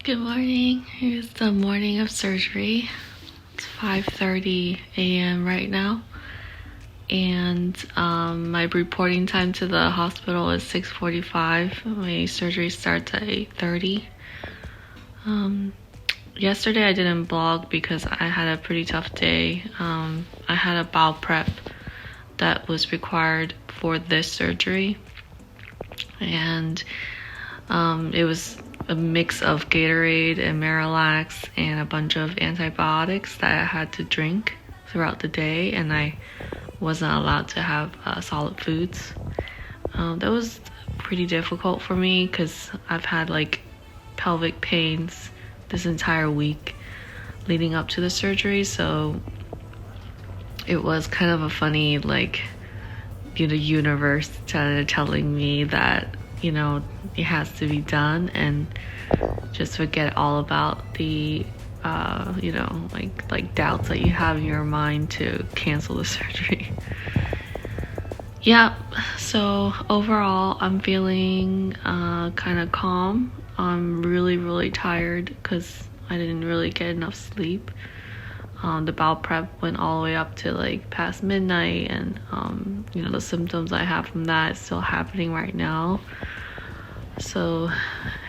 Good morning. It's the morning of surgery. It's 5:30 a.m. right now, and my reporting time to the hospital is 6:45. My surgery starts at 8:30. Yesterday I didn't vlog because I had a pretty tough day. I had a bowel prep that was required for this surgery, and it was a mix of Gatorade and Marilax and a bunch of antibiotics that I had to drink throughout the day, and I wasn't allowed to have solid foods. That was pretty difficult for me because I've had like pelvic pains this entire week leading up to the surgery, so it was kind of a funny, like, the universe telling me that, it has to be done, and just forget all about the like doubts that you have in your mind to cancel the surgery. Yeah, so overall I'm feeling kind of calm. I'm really tired because I didn't really get enough sleep. The bowel prep went all the way up to like past midnight, and the symptoms I have from that is still happening right now. So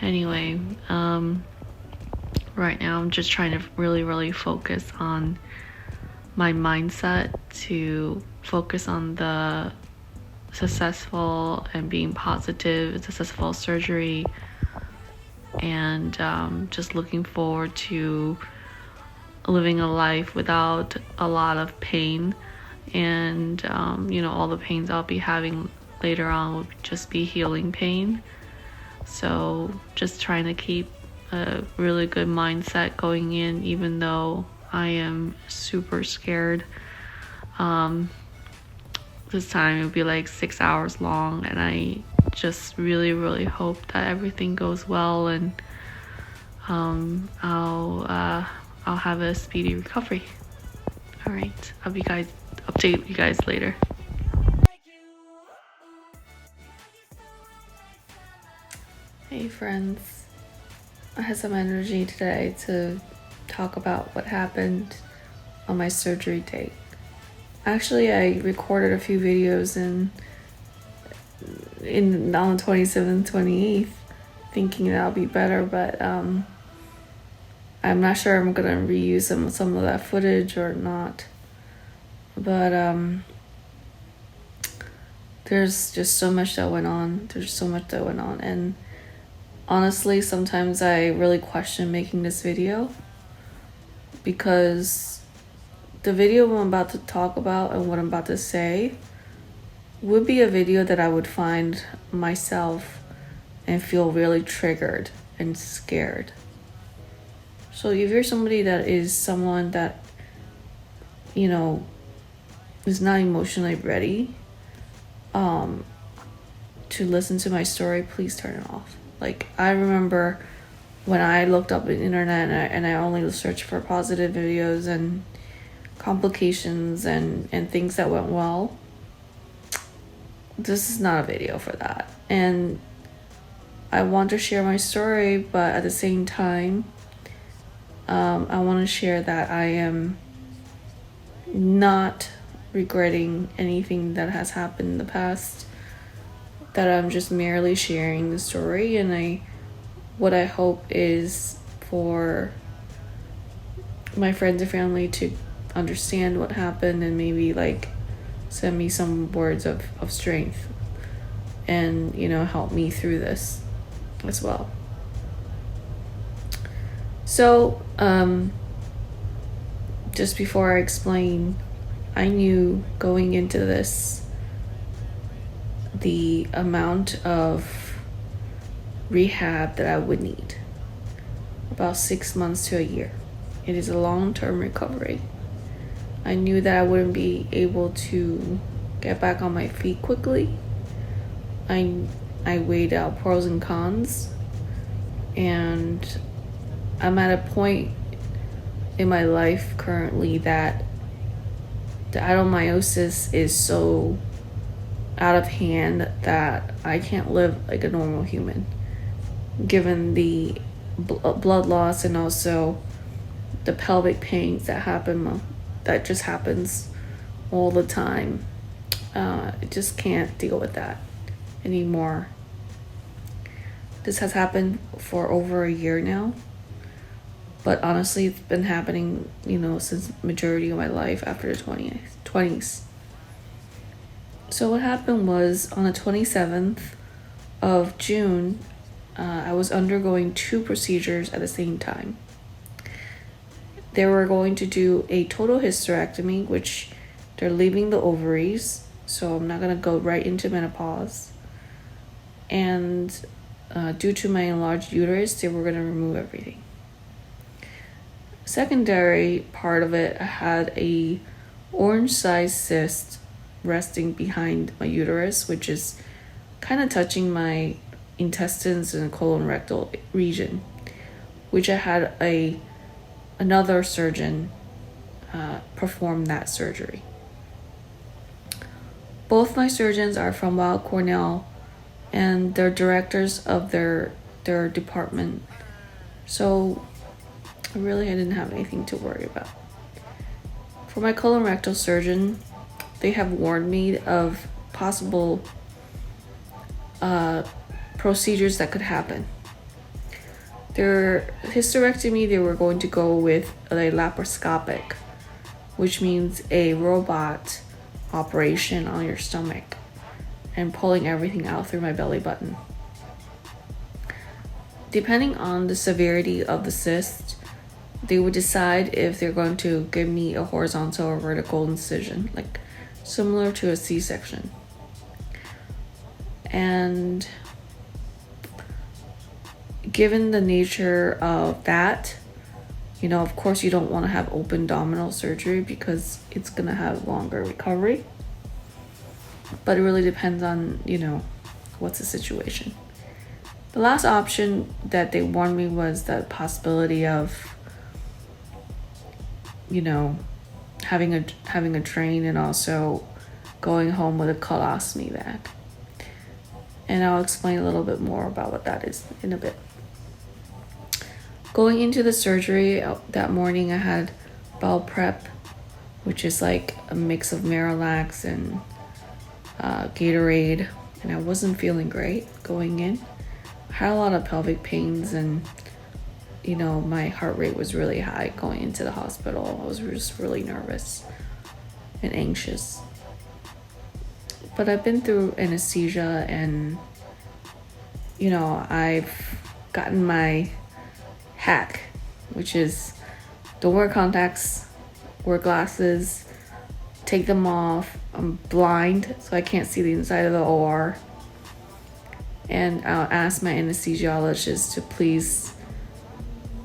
anyway, right now I'm just trying to really focus on my mindset, to focus on the successful and being positive, successful surgery, and just looking forward to living a life without a lot of pain, and all the pains I'll be having later on will just be healing pain. So just trying to keep a really good mindset going in, even though I am super scared. This time it'll be like 6 hours long, and I just really hope that everything goes well, and I'll have a speedy recovery. All right, I'll update you guys later. Hey friends, I had some energy today to talk about what happened on my surgery date. Actually, I recorded a few videos on the 27th, 28th, thinking that'll be better, but I'm not sure I'm gonna reuse some of that footage or not. But there's just so much that went on. And honestly, sometimes I really question making this video, because the video I'm about to talk about and what I'm about to say would be a video that I would find myself and feel really triggered and scared. So if you're somebody that is someone that, is not emotionally ready to listen to my story, please turn it off. Like, I remember when I looked up the internet and I only searched for positive videos and complications and things that went well. This is not a video for that. And I want to share my story, but at the same time, I want to share that I am not regretting anything that has happened in the past, that I'm just merely sharing the story, and what I hope is for my friends and family to understand what happened, and maybe like send me some words of strength, and help me through this as well. So just before I explain, I knew going into this the amount of rehab that I would need. About 6 months to a year. It is a long-term recovery. I knew that I wouldn't be able to get back on my feet quickly. I weighed out pros and cons, and I'm at a point in my life currently that the adenomyosis is so out of hand that I can't live like a normal human, given the blood loss, and also the pelvic pains that just happens all the time. I just can't deal with that anymore. This has happened for over a year now, but honestly it's been happening, since majority of my life after the 20s. So what happened was, on the 27th of June, I was undergoing 2 procedures at the same time. They were going to do a total hysterectomy, which they're leaving the ovaries, so I'm not going to go right into menopause. And due to my enlarged uterus, they were going to remove everything. Secondary part of it, I had a orange-sized cyst resting behind my uterus, which is kind of touching my intestines and colorectal region, which I had another surgeon perform that surgery. Both my surgeons are from Weill Cornell, and they're directors of their department. So I didn't have anything to worry about. For my colorectal surgeon, they have warned me of possible procedures that could happen. Their hysterectomy, they were going to go with a laparoscopic, which means a robot operation on your stomach and pulling everything out through my belly button. Depending on the severity of the cyst, they would decide if they're going to give me a horizontal or vertical incision, like similar to a C-section. And given the nature of that, of course you don't want to have open abdominal surgery because it's going to have longer recovery. But it really depends on, what's the situation. The last option that they warned me was the possibility of, having a drain and also going home with a colostomy bag. And I'll explain a little bit more about what that is in a bit. Going into the surgery that morning, I had bowel prep, which is like a mix of Miralax and Gatorade, and I wasn't feeling great going in. I had a lot of pelvic pains, and my heart rate was really high going into the hospital. I was just really nervous and anxious. But I've been through anesthesia, and I've gotten my hack, which is don't wear contacts, wear glasses, take them off. I'm blind, so I can't see the inside of the OR. And I'll ask my anesthesiologist to please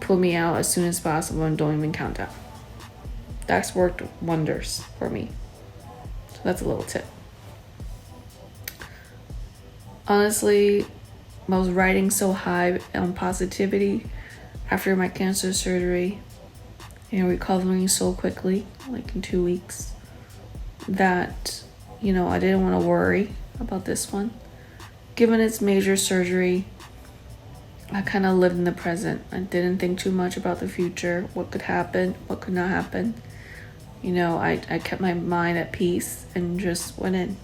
pull me out as soon as possible and don't even count out. That's worked wonders for me. So that's a little tip. Honestly, I was riding so high on positivity after my cancer surgery and recovering so quickly, like in 2 weeks, that, I didn't want to worry about this one. Given its major surgery, I kind of lived in the present. I didn't think too much about the future, what could happen, what could not happen. I kept my mind at peace and just went in.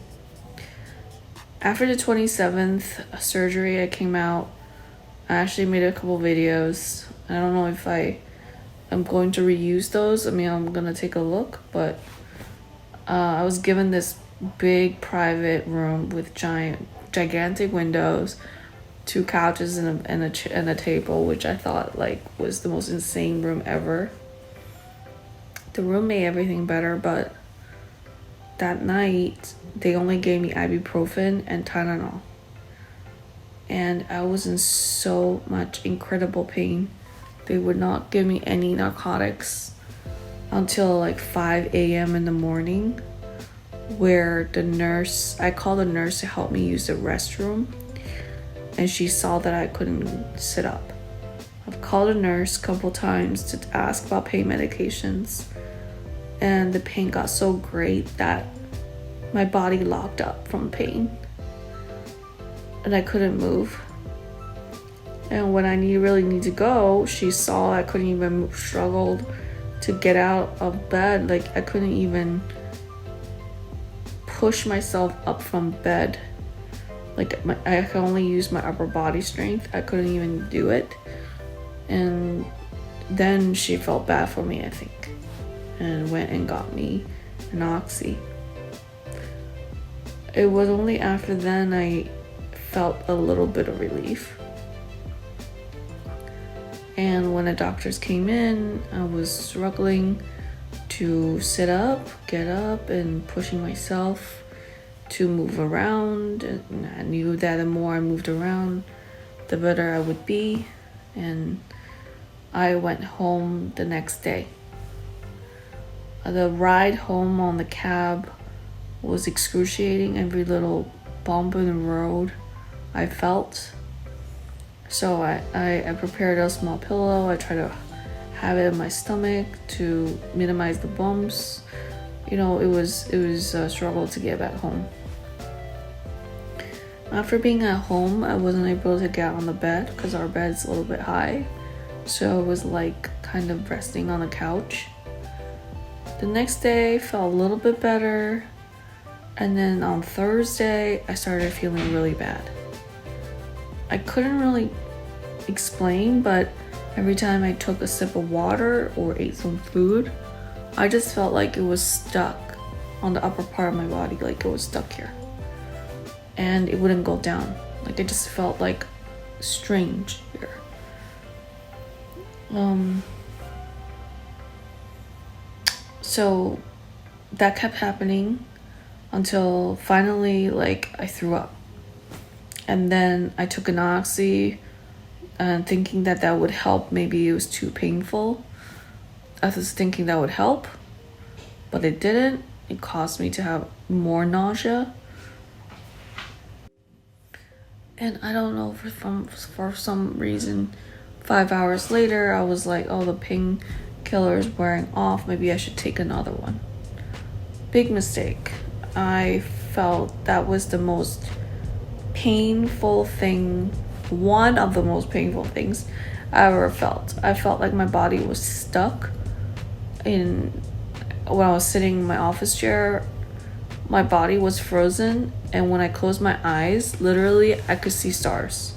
After the 27th surgery, I came out. I actually made a couple videos. I don't know if I'm going to reuse those. I'm going to take a look, but I was given this big private room with gigantic windows, 2 couches and a table, which I thought was the most insane room ever. The room made everything better, but that night they only gave me ibuprofen and Tylenol, and I was in so much incredible pain. They would not give me any narcotics until 5 a.m. in the morning, where I called the nurse to help me use the restroom, and she saw that I couldn't sit up. I've called a nurse a couple times to ask about pain medications, and the pain got so great that my body locked up from pain and I couldn't move. And when I really need to go, she saw I couldn't even struggled to get out of bed. Like, I couldn't even push myself up from bed. Like, I could only use my upper body strength. I couldn't even do it. And then she felt bad for me, I think, and went and got me an oxy. It was only after then I felt a little bit of relief. And when the doctors came in, I was struggling to sit up, get up, and pushing myself to move around. And I knew that the more I moved around, the better I would be. And I went home the next day. The ride home on the cab was excruciating. Every little bump in the road I felt. So I prepared a small pillow. I tried to have it in my stomach to minimize the bumps. It was a struggle to get back home. After being at home, I wasn't able to get on the bed because our bed's a little bit high. So I was like kind of resting on the couch. The next day felt a little bit better. And then on Thursday, I started feeling really bad. I couldn't really explain, but every time I took a sip of water or ate some food, I just felt like it was stuck on the upper part of my body, like it was stuck here. And it wouldn't go down. Like, it just felt like strange here. So that kept happening until finally, like, I threw up. And then I took an oxy and thinking that would help. Maybe it was too painful. I was thinking that would help, but it didn't. It caused me to have more nausea. And I don't know, for some reason, 5 hours later, I was like, oh, the painkiller is wearing off. Maybe I should take another one. Big mistake. I felt that was the most painful thing, one of the most painful things I ever felt. I felt like my body was stuck when I was sitting in my office chair. My body was frozen, and when I closed my eyes, literally I could see stars.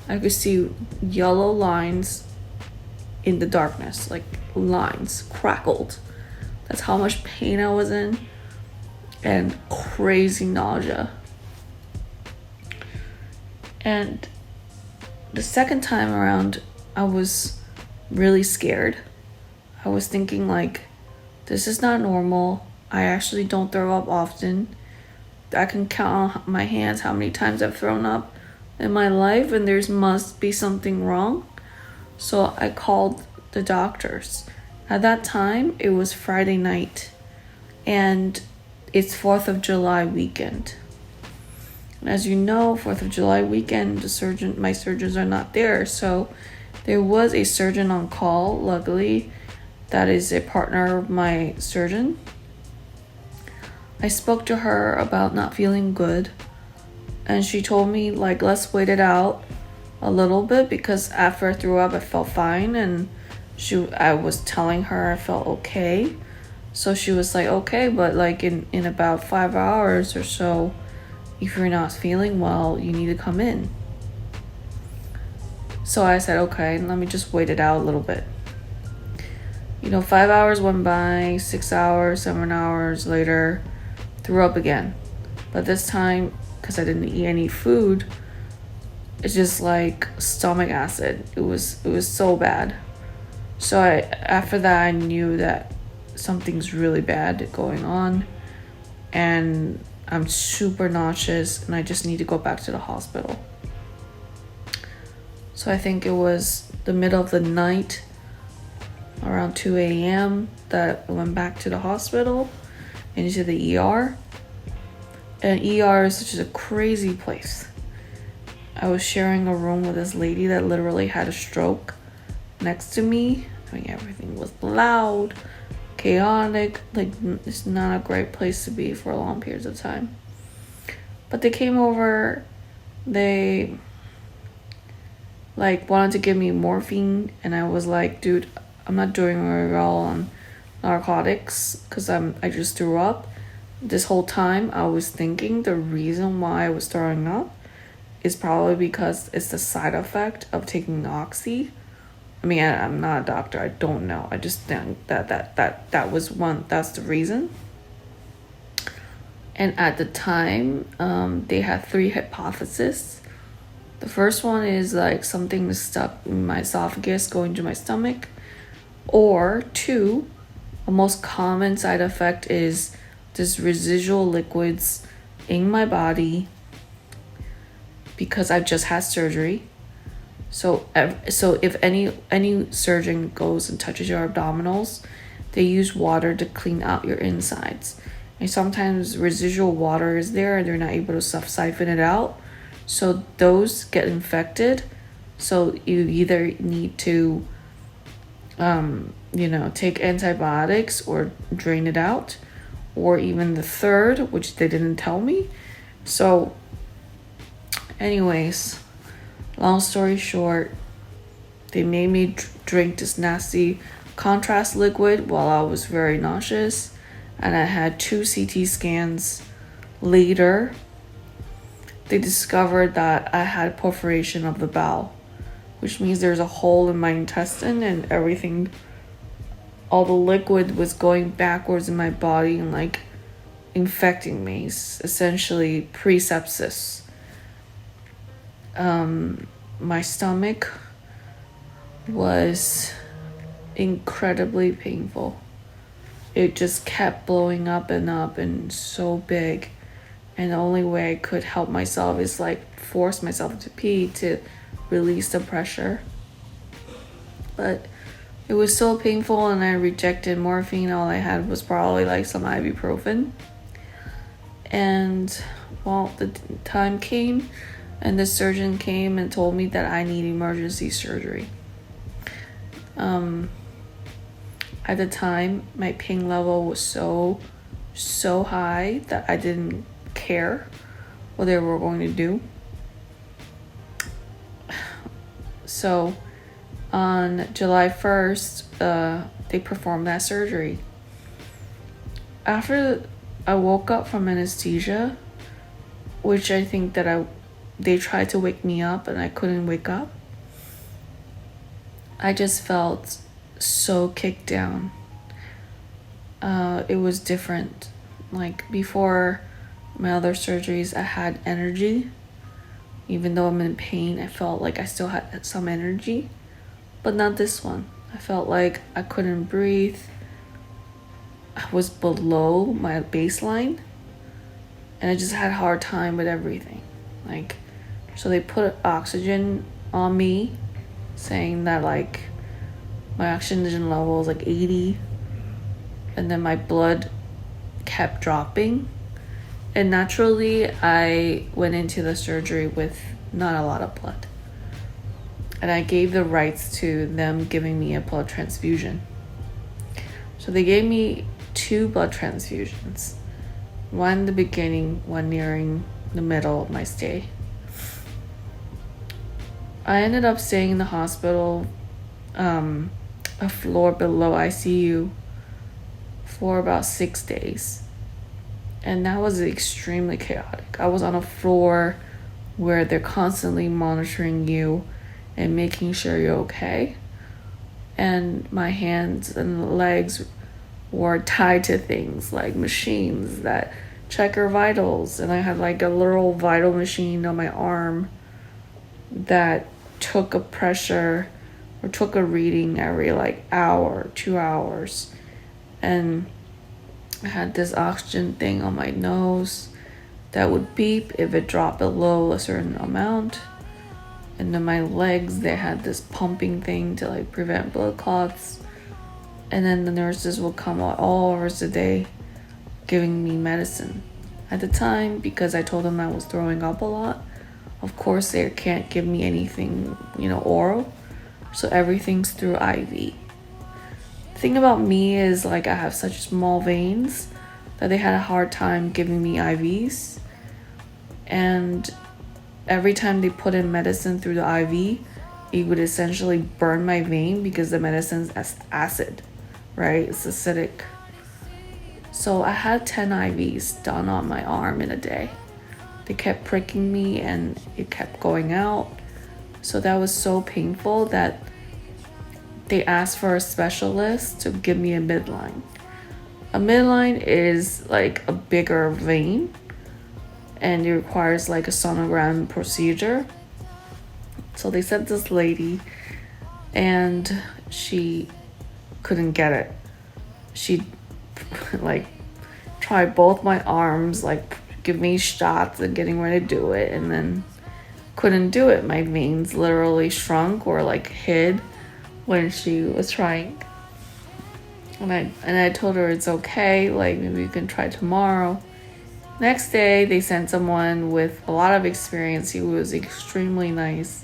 I could see yellow lines in the darkness, like lines crackled. That's how much pain I was in, and crazy nausea. And the second time around, I was really scared. I was thinking, like, this is not normal. I actually don't throw up often. I can count on my hands how many times I've thrown up in my life, and there must be something wrong. So I called the doctors. At that time, it was Friday night, and it's 4th of July weekend. And as you know, 4th of July weekend, my surgeons are not there. So there was a surgeon on call, luckily, that is a partner of my surgeon. I spoke to her about not feeling good, and she told me, like, let's wait it out a little bit, because after I threw up, I felt fine, and I was telling her I felt okay. So she was like, okay, but like in about 5 hours or so, if you're not feeling well, you need to come in. So I said, okay, let me just wait it out a little bit. 5 hours went by, 6 hours, 7 hours later, threw up again. But this time, because I didn't eat any food, it's just like stomach acid. It was so bad. So after that, I knew that something's really bad going on, and I'm super nauseous, and I just need to go back to the hospital. So I think it was the middle of the night, around 2 a.m., that I went back to the hospital, into the ER. And ER is such a crazy place. I was sharing a room with this lady that literally had a stroke next to me. I mean, everything was loud, chaotic. Like, it's not a great place to be for long periods of time. But they came over, they like wanted to give me morphine, and I was like, dude, I'm not doing very well on narcotics because I just threw up. This whole time I was thinking the reason why I was throwing up is probably because it's the side effect of taking oxy. I mean, I'm not a doctor. I don't know. I just think that was one. That's the reason. And at the time, they had 3 hypotheses. The first one is like something is stuck in my esophagus going to my stomach. Or 2, a most common side effect is this residual liquids in my body because I've just had surgery. So if any surgeon goes and touches your abdominals, they use water to clean out your insides. And sometimes residual water is there and they're not able to siphon it out. So those get infected. So you either need to, take antibiotics or drain it out. Or even the third, which they didn't tell me. So anyways, long story short, they made me drink this nasty contrast liquid while I was very nauseous. And I had 2 CT scans later. They discovered that I had perforation of the bowel, which means there's a hole in my intestine and everything, all the liquid was going backwards in my body and like infecting me, essentially pre-sepsis. My stomach was incredibly painful. It just kept blowing up and so big. And the only way I could help myself is like force myself to pee to release the pressure. But it was so painful and I rejected morphine. All I had was probably like some ibuprofen. And well, the time came and the surgeon came and told me that I need emergency surgery. At the time, my pain level was so high that I didn't care what they were going to do. So on July 1st, they performed that surgery. After I woke up from anesthesia, which I think that they tried to wake me up and I couldn't wake up, I just felt so kicked down. It was different. Like before my other surgeries, I had energy. Even though I'm in pain, I felt like I still had some energy. But not this one. I felt like I couldn't breathe. I was below my baseline. And I just had a hard time with everything. So they put oxygen on me, saying that my oxygen level was 80. And then my blood kept dropping. And naturally, I went into the surgery with not a lot of blood. And I gave the rights to them giving me a blood transfusion. So they gave me 2 blood transfusions. One in the beginning, one nearing the middle of my stay. I ended up staying in the hospital, a floor below ICU, for about 6 days. And that was extremely chaotic. I was on a floor where they're constantly monitoring you and making sure you're okay. And my hands and legs were tied to things like machines that check your vitals. And I had a little vital machine on my arm that took a pressure or took a reading every hour, 2 hours. And I had this oxygen thing on my nose that would beep if it dropped below a certain amount. And then my legs, they had this pumping thing to prevent blood clots. And then the nurses would come out all hours a day giving me medicine. At the time, because I told them I was throwing up a lot, of course they can't give me anything, oral. So everything's through IV. The thing about me is I have such small veins that they had a hard time giving me IVs. And every time they put in medicine through the IV, it would essentially burn my vein because the medicine's acid, right? It's acidic. So I had 10 IVs done on my arm in a day. They kept pricking me and it kept going out. So that was so painful that they asked for a specialist to give me a midline. A midline is like a bigger vein and it requires like a sonogram procedure. So they sent this lady and she couldn't get it. She like tried both my arms, like give me shots and getting ready to do it, and then couldn't do it. My veins literally shrunk or like hid when she was trying. And I told her it's okay, like maybe you can try tomorrow. Next day they sent someone with a lot of experience. He was extremely nice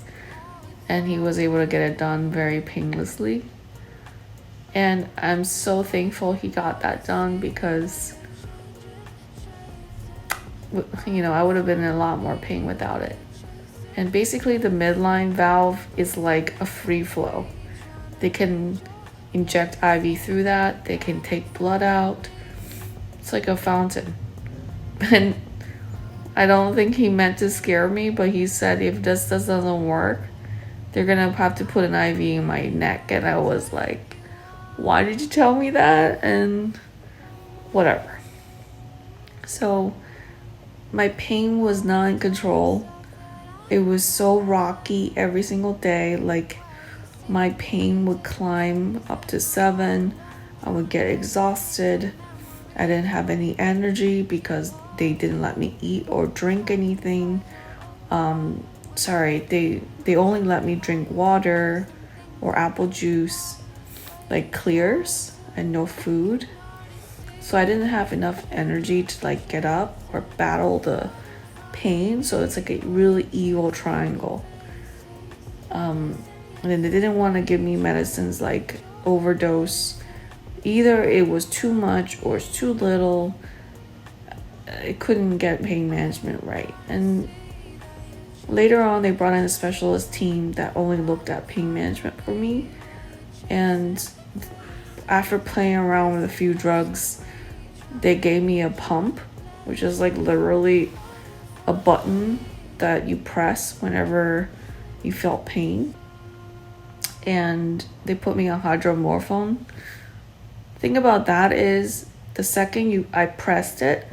and he was able to get it done very painlessly. And I'm so thankful he got that done because, you know, I would have been in a lot more pain without it. And basically the midline valve is like a free flow. They can inject IV through that. They can take blood out. It's like a fountain. And I don't think he meant to scare me, but he said if this doesn't work, they're gonna have to put an IV in my neck. And I was like, why did you tell me that? And whatever. So my pain was not in control. It was so rocky every single day. Like my pain would climb up to 7. I would get exhausted. I didn't have any energy because they didn't let me eat or drink anything. They only let me drink water or apple juice, like clears, and no food. So I didn't have enough energy to like get up or battle the pain. So it's like a really evil triangle. And then they didn't want to give me medicines like overdose. Either it was too much or it's too little. I couldn't get pain management right. And later on, they brought in a specialist team that only looked at pain management for me. And after playing around with a few drugs, they gave me a pump, which is like literally a button that you press whenever you felt pain. And they put me on hydromorphone. Thing about that is the second I pressed it,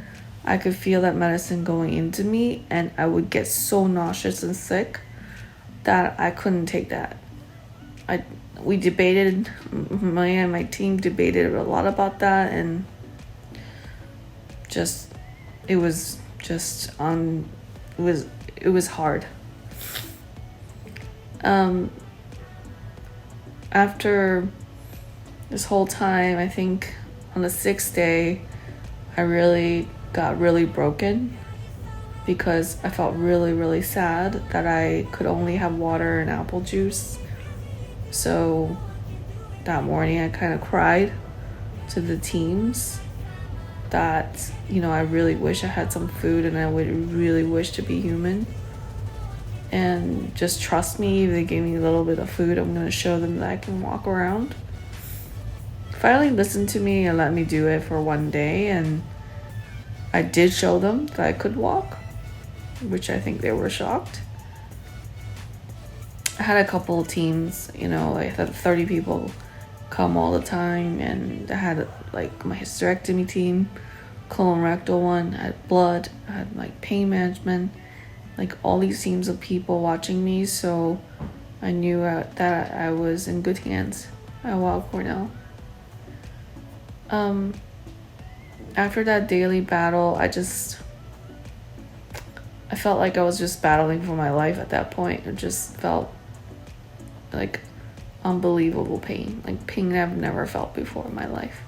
I could feel that medicine going into me and I would get so nauseous and sick that I couldn't take that. We debated, my team debated a lot about that, and it was hard. After this whole time, I think on the 6th day, I really got really broken because I felt really, really sad that I could only have water and apple juice. So that morning I kind of cried to the teams that, you know, I really wish I had some food and I would really wish to be human. And just trust me, if they gave me a little bit of food, I'm going to show them that I can walk around. Finally listened to me and let me do it for one day, and I did show them that I could walk, which I think they were shocked. I had a couple of teams, you know, I had 30 people come all the time, and I had like my hysterectomy team, colorectal one, I had blood, I had like pain management, like all these teams of people watching me, so I knew that I was in good hands at Weill Cornell. After that daily battle, I felt like I was just battling for my life at that point. It just felt like unbelievable pain, like pain I've never felt before in my life.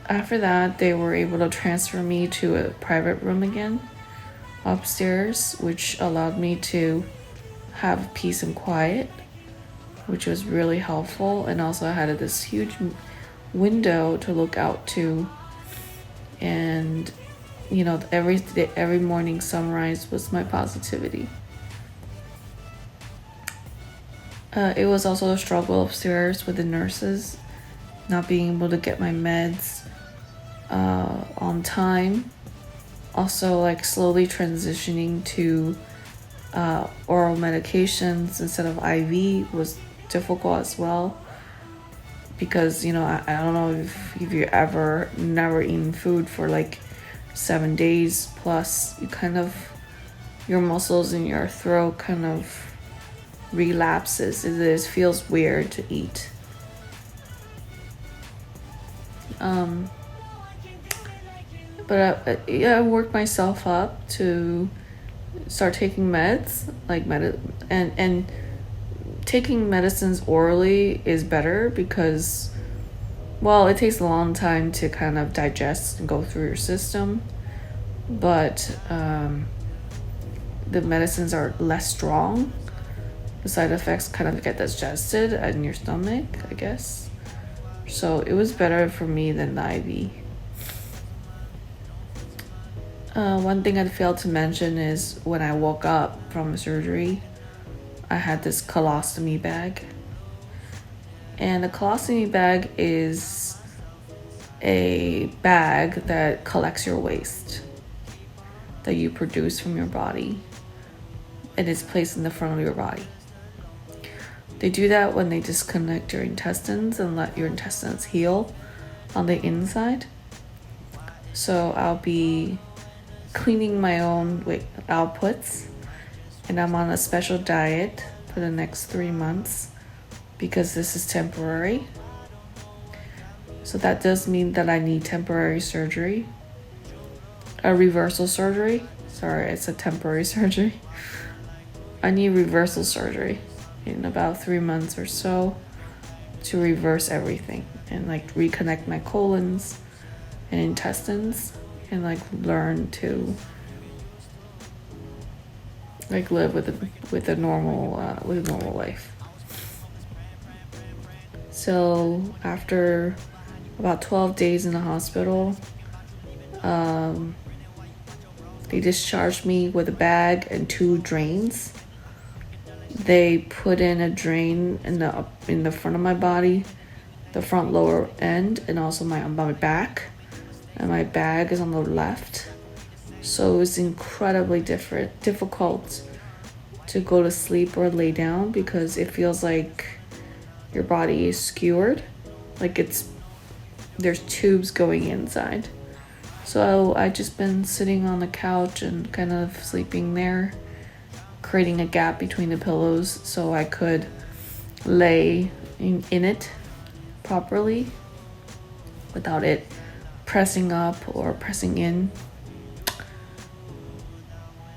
After that, they were able to transfer me to a private room again upstairs, which allowed me to have peace and quiet, which was really helpful. And also I had this huge window to look out to, and you know, every morning sunrise was my positivity. It was also a struggle upstairs with the nurses, not being able to get my meds on time. Also, like slowly transitioning to oral medications instead of IV was difficult as well. Because, you know, I don't know if you ever never eaten food for like 7 days plus, you kind of, your muscles in your throat kind of relapses. It feels weird to eat. But I worked myself up to start taking meds, like and taking medicines orally is better because, well, it takes a long time to kind of digest and go through your system, but the medicines are less strong. The side effects kind of get digested in your stomach, I guess. So it was better for me than the IV. One thing I failed to mention is when I woke up from surgery, I had this colostomy bag. And a colostomy bag is a bag that collects your waste that you produce from your body, and it's placed in the front of your body. They do that when they disconnect your intestines and let your intestines heal on the inside. So I'll be cleaning my own outputs, and I'm on a special diet for the next 3 months because this is temporary. So that does mean that I need temporary surgery, a reversal surgery. Sorry, it's a temporary surgery. I need reversal surgery in about 3 months or so to reverse everything and like reconnect my colons and intestines and like learn to like live with a normal life. So after about 12 days in the hospital, they discharged me with a bag and 2 drains. They put in a drain in the front of my body, the front lower end, and also on my back. And my bag is on the left. So it was incredibly difficult to go to sleep or lay down because it feels like your body is skewered, like there's tubes going inside. So I just been sitting on the couch and kind of sleeping there, creating a gap between the pillows so I could lay in it properly without it pressing up or pressing in.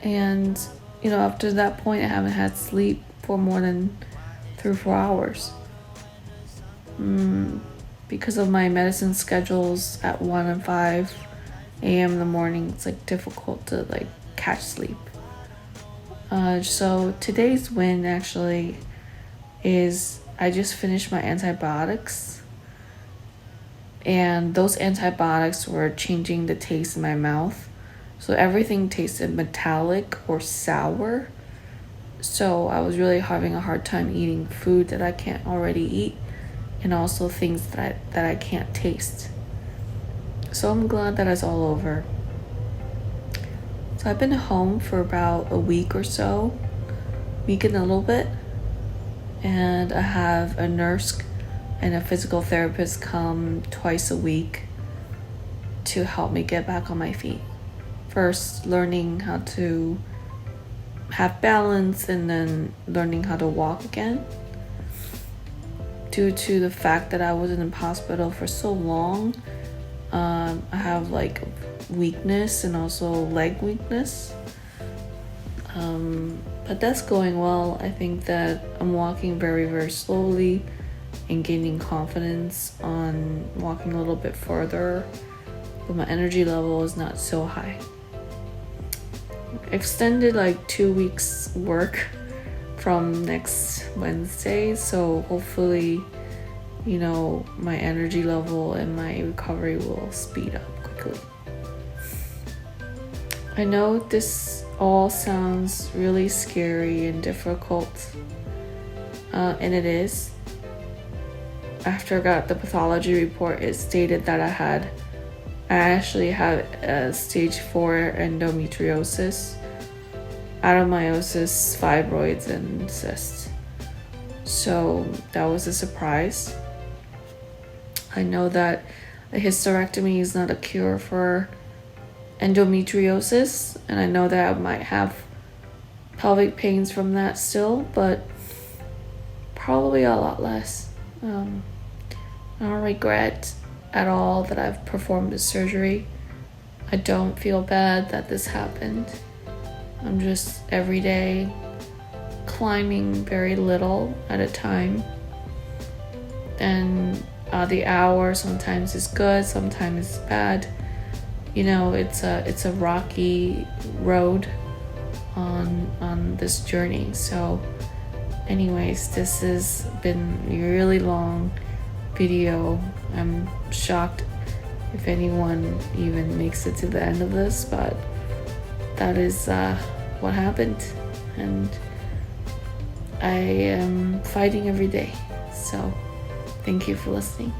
And, you know, after that point, I haven't had sleep for more than 3 or 4 hours. Because of my medicine schedules at 1 and 5 a.m. in the morning, it's like difficult to like catch sleep. So today's win actually is I just finished my antibiotics, and those antibiotics were changing the taste in my mouth. So everything tasted metallic or sour. So I was really having a hard time eating food that I can't already eat, and also things that I can't taste. So I'm glad that it's all over. So I've been home for about a week or so, week and a little bit, and I have a nurse and a physical therapist come twice a week to help me get back on my feet. First, learning how to have balance, and then learning how to walk again. Due to the fact that I was in the hospital for so long, I have like weakness and also leg weakness. But that's going well. I think that I'm walking very, very slowly and gaining confidence on walking a little bit further, but my energy level is not so high. Extended like 2 weeks work from next Wednesday, so hopefully, you know, my energy level and my recovery will speed up quickly. I know this all sounds really scary and difficult, and it is. After I got the pathology report, it stated that I actually had a stage 4 endometriosis, adenomyosis, fibroids, and cysts. So that was a surprise. I know that a hysterectomy is not a cure for endometriosis, and I know that I might have pelvic pains from that still, but probably a lot less. I don't regret at all that I've performed this surgery. I don't feel bad that this happened. I'm just every day climbing very little at a time, and the hour sometimes is good, sometimes it's bad. You know, it's a rocky road on this journey. So anyways, this has been a really long video. I'm shocked if anyone even makes it to the end of this, but that is what happened, and I am fighting every day. So thank you for listening.